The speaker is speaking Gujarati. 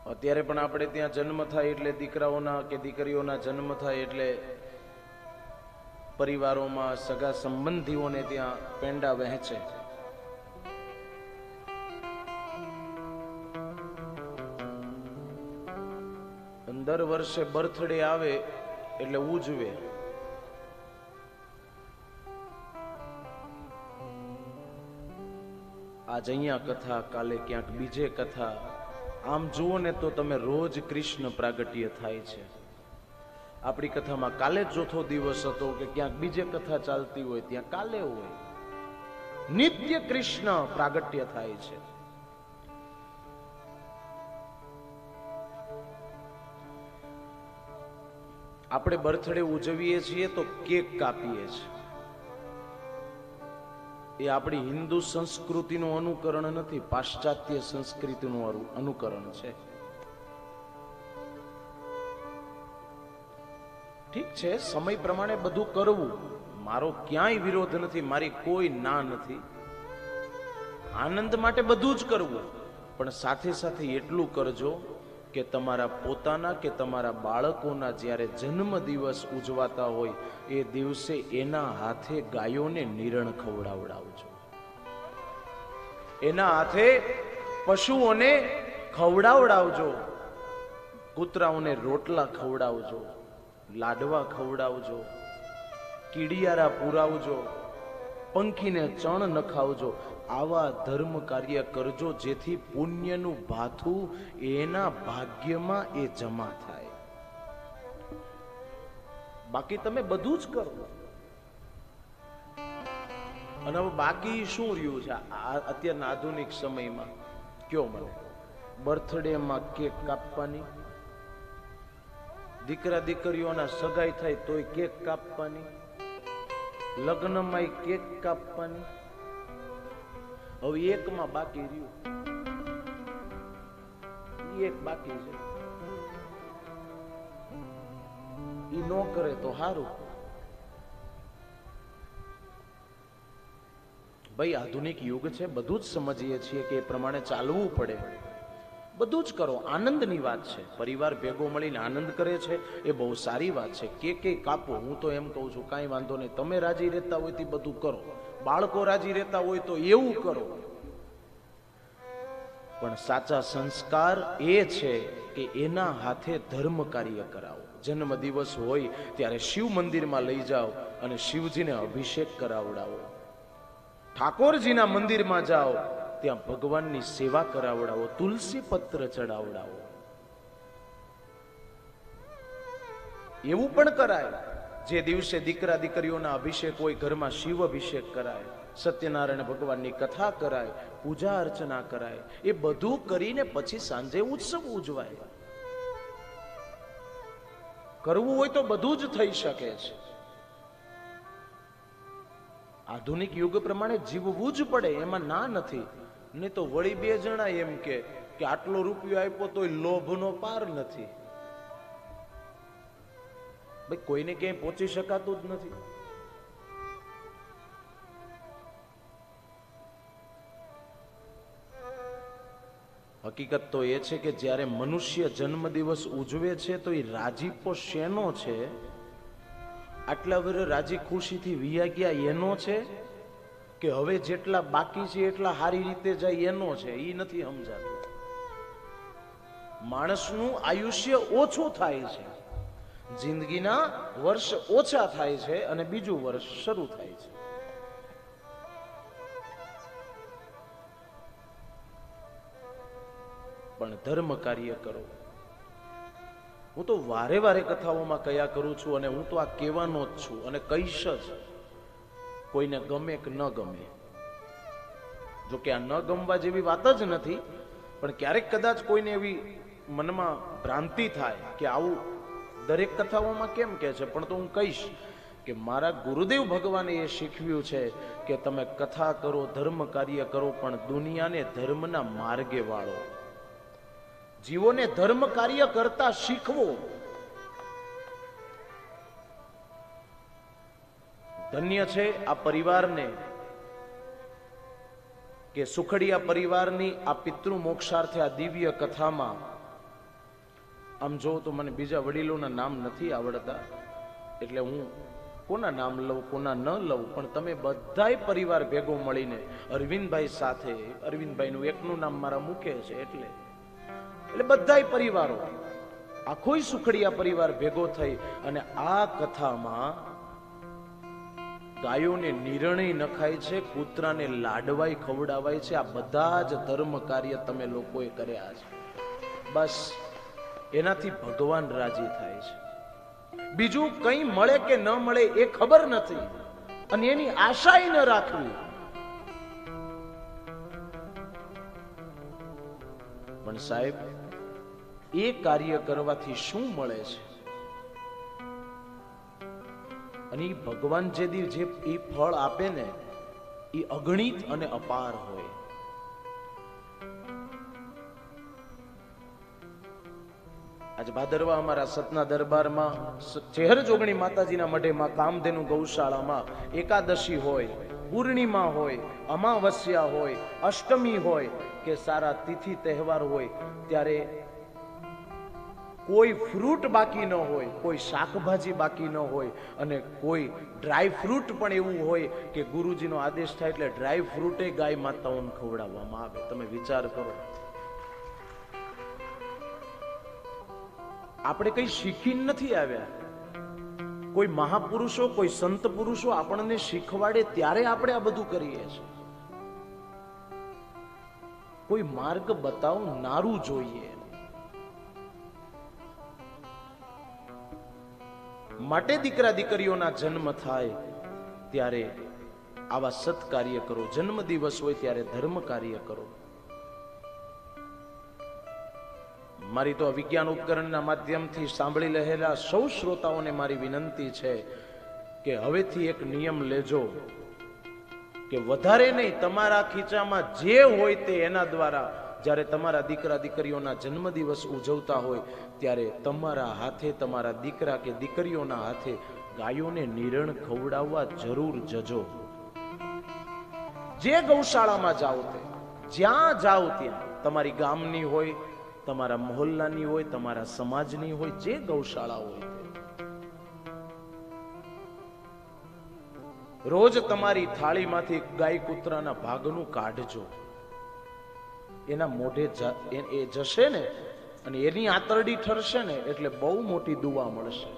અત્યારે પણ આપણે ત્યાં જન્મ થાય એટલે દીકરાઓના કે દીકરીઓના જન્મ થાય એટલે પરિવારોમાં સગા સંબંધીઓને ત્યાં પેંડા વહેંચે. દર વર્ષે બર્થડે આવે એટલે ઉજવે. આજ અહીંયા કથા, કાલે ક્યાંક બીજે કથા. આમ જુઓ ને તો તમે રોજ કૃષ્ણ પ્રાગટ્ય થાય છે. આપણી કથામાં કાલે ચોથો દિવસ હતો કે ક્યાંક બીજે કથા ચાલતી હોય ત્યાં કાલે હોય. નિત્ય કૃષ્ણ પ્રાગટ્ય થાય છે. આપણે બર્થડે ઉજવીએ છીએ તો કેક કાપીએ છીએ. એ આપણી હિન્દુ સંસ્કૃતિનું અનુકરણ નથી, પાશ્ચાત્ય સંસ્કૃતિનું અનુકરણ છે. ઠીક છે, સમય પ્રમાણે બધું કરવું, મારો ક્યાંય વિરોધ નથી, મારી કોઈ ના નથી. આનંદ માટે બધું જ કરવું, પણ સાથે સાથે એટલું કરજો કે તમારા પોતાના કે તમારા બાળકોના જ્યારે જન્મ દિવસ ઉજવાતા હોય એ દિવસે એના હાથે ગાયોને નિરણ ખવડાવડાવજો, એના હાથે પશુઓને ખવડાવડાવજો, કૂતરાઓને રોટલા ખવડાવજો, લાડવા ખવડાવજો, કીડિયારા પુરાવજો, પંખીને ચણ નખાવજો. આવા ધર્મ કાર્ય કરજો જેથી પુણ્યનું ભાથું એના ભાગ્યમાં એ જમા થાય. બાકી તમે બધું જ કરો. અને હવે બાકી શું રહ્યું છે અત્યારના આધુનિક સમયમાં? કયો મને. બર્થડે માં કેક કાપવાની, દીકરા દીકરીઓના સગાઈ થાય તોય કેક કાપવાની, લગ્નમાં કેક કાપવાની. હવે એકમાં બાકી રહ્યું, એક બાકી છે. ઈ નો કરે તો સારું. ભાઈ આધુનિક યુગ છે, બધું જ સમજીએ છીએ કે એ પ્રમાણે ચાલવું પડે. બધું જ કરો, આનંદની વાત છે. પરિવાર ભેગો મળીને આનંદ કરે છે એ બહુ સારી વાત છે. કે કાપો, હું તો એમ કહું છું કાંઈ વાંધો નહીં. તમે રાજી રહેતા હોય તે બધું કરો, બાળકો રાજી રહેતા હોય તો એવું કરો. પણ સાચા સંસ્કાર એ છે કે એના હાથે ધર્મ કાર્ય કરાવો. જન્મ દિવસ હોય ત્યારે શિવ મંદિરમાં લઈ જાઓ અને શિવજીને અભિષેક કરાવડાવો. ઠાકોરજીના મંદિરમાં જાઓ, ત્યાં ભગવાનની સેવા કરાવડાવો, તુલસી પત્ર ચડાવડાવો. એવું પણ કરાય. જે દિવસે દીકરા દીકરીઓના અભિષેક હોય ઘરમાં શિવ અભિષેક કરાય, સત્યનારાયણ ભગવાનની કથા કરાય, પૂજા અર્ચના કરાય. એ બધું કરીને પછી સાંજે ઉત્સવ ઉજવાય. કરવું હોય તો બધું જ થઈ શકે છે. આધુનિક યુગ પ્રમાણે જીવવું જ પડે, એમાં ના નથી. નહીં તો વળી બે જણા એમ કે આટલો રૂપિયો આપ્યો તોય લોભનો પાર નથી. ભાઈ કોઈને ક્યાંય પહોંચી શકાતું જ નથી. હકીકત તો એ છે કે જ્યારે મનુષ્ય જન્મ દિવસ ઉજવે છે તો એ રાજીપો શેનો છે? આટલા વર્ષ રાજી ખુશીથી વિયા ગયા એનો છે કે હવે જેટલા બાકી છે એટલા સારી રીતે જાય એનો છે? એ નથી સમજાતું. માણસનું આયુષ્ય ઓછું થાય છે, જિંદગીના વર્ષ ઓછા થાય છે અને બીજું વર્ષ શરૂ થાય છે. પણ ધર્મ કાર્ય કરો. હું તો વારે વારે કથાઓમાં કયા કરું છું અને હું તો આ કહેવાનો જ છું અને કહીશ જ. કોઈને ગમે કે ન ગમે, જો કે આ ન ગમવા જેવી વાત જ નથી, પણ ક્યારેક કદાચ કોઈને એવી મનમાં ભ્રાંતિ થાય કે આવું દરેક કથાઓમાં કેમ કહે છે, પણ તો હું કહીશ કે મારા ગુરુદેવ ભગવાને એ શીખવ્યું છે કે તમે કથા કરો, ધર્મ કાર્ય કરો, પણ દુનિયાને ધર્મના માર્ગે વાળો. જીવોને ધર્મ કાર્ય કરતા શીખવો. ધન્ય છે આ પરિવારને કે સુખડિયા પરિવારની આ પિતૃ મોક્ષાર્થે આ દિવ્ય કથામાં આમ જો તો મને બીજા વડીલોના નામ નથી આવડતા, એટલે હું કોના નામ લઉં કોના ન લઉં, પણ તમે બધાય પરિવાર ભેગો મળીને અરવિંદભાઈ સાથે, અરવિંદભાઈનું એકનું નામ મારા મુખે છે એટલે બધાય પરિવારો, આખોય સુખડિયા પરિવાર ભેગો થઈ અને આ કથામાં ગાયોને નિરણય નખાય છે, કૂતરાને લાડવાય ખવડાવાય છે. આ બધા જ ધર્મ કાર્ય તમે લોકોએ કર્યા છે. બસ એનાથી ભગવાન રાજી થાય છે. બીજું કંઈ મળે કે ન મળે એ ખબર નથી અને એની આશાય ન રાખવી. પણ સાહેબ, એ કાર્ય કરવાથી શું મળે છે? અને ભગવાન જે એ ફળ આપે ને એ અગણિત અને અપાર હોય. આજ ભાદરવા અમારા સતના દરબારમાં ચેહર જોગણી માતાજીના મઢેમાં કામધેનુ ગૌશાળામાં એકાદશી હોય, પૂર્ણિમા હોય, અમાવસ્યા હોય, અષ્ટમી હોય કે સારા તિથિ તહેવાર હોય, ત્યારે કોઈ ફ્રૂટ બાકી ન હોય, કોઈ શાકભાજી બાકી ન હોય અને કોઈ ડ્રાય ફ્રૂટ પણ એવું હોય કે ગુરુજીનો આદેશ થાય એટલે ડ્રાય ફ્રૂટે ગાય માતાઓને ખવડાવવામાં આવે. તમે વિચાર કરો, આપણે કઈ શીખીને નથી આવ્યા. કોઈ મહાપુરુષો, કોઈ સંત પુરુષો આપણને શીખવાડે ત્યારે આપણે આ બધું કરીએ છીએ. કોઈ માર્ગ બતાવનારું જોઈએ. માટે દીકરા દીકરીઓના જન્મ થાય ત્યારે આવા સત્કાર્ય કરો. જન્મ દિવસ હોય ત્યારે ધર્મ કાર્ય કરો. મારી તો વિજ્ઞાન ઉપકરણના માધ્યમથી સાંભળી રહેલા સૌ શ્રોતાઓને મારી વિનંતી છે કે હવેથી એક નિયમ લેજો કે વધારે નહીં, તમારા ખીચામાં જે હોય તે એના દ્વારા જ્યારે તમારા દીકરા દીકરીઓના જન્મદિવસ ઉજવતા હોય ત્યારે તમારા હાથે, તમારા દીકરા કે દીકરીઓના હાથે ગાયોને નિરણ ખવડાવવા જરૂર જજો. જે ગૌશાળામાં જાઓ તે, જ્યાં જાઓ ત્યાં, તમારી ગામની હોય, તમારા મહોલ્લાની હોય, તમારા સમાજની હોય, જે ગૌશાળા હોય, રોજ તમારી થાળીમાંથી ગાય કૂતરાના ભાગનું કાઢજો. એના મોઢે એ જશે ને અને એની આંતરડી ઠરશે ને એટલે બહુ મોટી દુઆ મળશે.